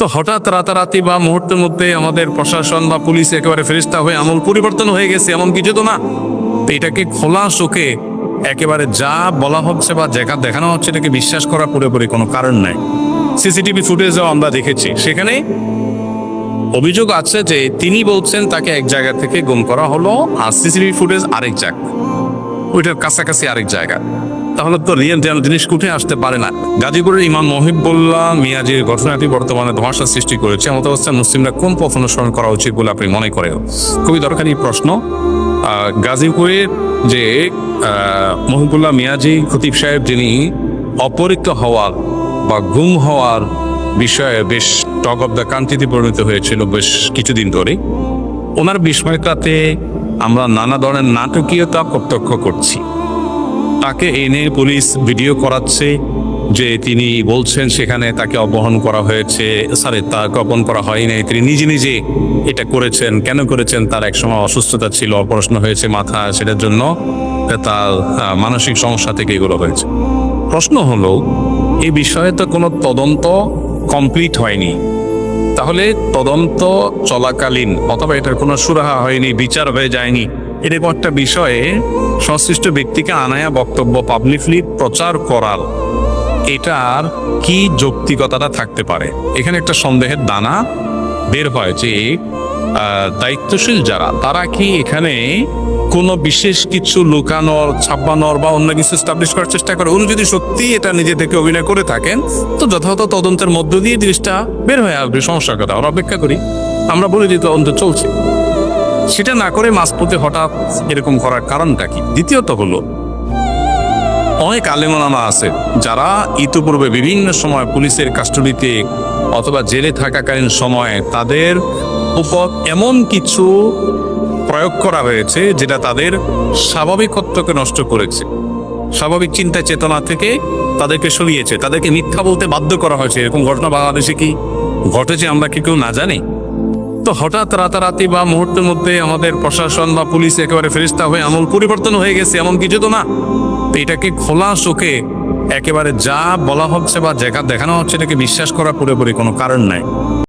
তো হঠাৎ রাতারাতি বা মুহূর্তের মধ্যে আমাদের প্রশাসন বা পুলিশ একেবারে ফেরেশতা হয়ে আমল পরিবর্তন হয়ে গেছে এমন কিছু তো না। তো এটাকে খোলা চোখে একেবারে যা বলা হচ্ছে বা যেটা দেখানো হচ্ছে এটাকে বিশ্বাস করা পুরোপুরি কোনো কারণ নাই। সিসিটিভি ফুটেজও আমরা দেখেছি, সেখানে অভিযোগ আছে যে তিনি বলছেন তাকে এক জায়গা থেকে গুম করা হলো আর সিসিটিভি ফুটেজ আরেক জায়গা, ওইটার কাছাকাছি আরেক জায়গা। তাহলে তো রিয়েল জিনিস উঠে আসতে পারে না। গাজীপুরের ইমাম মহিবুল্লাহ মিয়াজির ঘটনাটি বর্তমানে ধোঁয়াশা সৃষ্টি করেছে। এমত অবস্থায় মুসলিমরা কোন পথ অনুসরণ করা উচিত বলে আপনি মনে করেন? খুবই দরকারি প্রশ্ন। গাজীপুরের যে মহিবুল্লাহ মিয়াজি খতিব সাহেব, যিনি অপহৃত হওয়ার বা গুম হওয়ার বিষয়ে বেশ টক অব দ্য কান্ট্রিতে পরিণত হয়েছিল বেশ কিছুদিন ধরে, ওনার বিষয়টাতে আমরা নানা ধরনের নাটকীয়তা প্রত্যক্ষ করছি। তাকে এনে পুলিশ ভিডিও করাচ্ছে যে তিনি বলছেন সেখানে তাকে অপহরণ করা হয়েছে, তাকে অপহরণ করা হয়নি, তিনি নিজে নিজে এটা করেছেন। কেন করেছেন? তার একসময় অসুস্থতা ছিল, অপারেশন হয়েছে মাথা, সেটার জন্য তার মানসিক সমস্যা থেকে এগুলো হয়েছে। প্রশ্ন হলো, এই বিষয়ে তো কোনো তদন্ত কমপ্লিট হয়নি, তাহলে তদন্ত চলাকালীন অথবা এটার কোনো সুরাহা হয়নি, বিচার হয়ে যায়নি, এরকম একটা বিষয়ে সংশ্লিষ্ট ব্যক্তিকে আনায়া বক্তব্য পাবলিকলি প্রচার করার এটার কি যৌক্তিকতাটা থাকতে পারে? এখানে একটা সন্দেহের দানা বের হয় যে দায়িত্বশীল যারা, তারা কি এখানে কোনো বিশেষ কিছু লুকানোর, ছাপানোর বা অন্য কিছু এস্টাবলিশ করার চেষ্টা করে? উনি যদি সত্যি এটা নিজে থেকে অভিনয় করে থাকেন তো যথাযথ তদন্তের মধ্য দিয়ে জিনিসটা বের হয়ে আসবে। সমস্যার কথা আমরা অপেক্ষা করি, আমরা বলি যে তদন্ত চলছে। সেটা না করে মাঝপথে হঠাৎ এরকম করার কারণটা কি? দ্বিতীয়ত হলো, অনেক আলেম ওলামা আছে যারা ইতিপূর্বে বিভিন্ন সময় পুলিশের কাস্টডিতে অথবা জেলে থাকাকালীন সময়ে তাদের উপর এমন কিছু প্রয়োগ করা হয়েছে যেটা তাদের স্বাভাবিকত্বকে নষ্ট করেছে, স্বাভাবিক চিন্তা চেতনা থেকে তাদেরকে সরিয়েছে, তাদেরকে মিথ্যা বলতে বাধ্য করা হয়েছে। এরকম ঘটনা বাংলাদেশে কি ঘটেছে আমরা কি কেউ না জানি? তো হঠাৎ রাতারাতি বা মুহূর্তের মধ্যে আমাদের প্রশাসন বা পুলিশ একেবারে ফেরেশতা হয়ে আমল পরিবর্তন হয়ে গেছে এমন কিছু তো না। তো এটাকে খোলা চোখে একেবারে যা বলা হচ্ছে বা যেটা দেখানো হচ্ছে এটাকে বিশ্বাস করা পুরোপুরি কোনো কারণ নাই।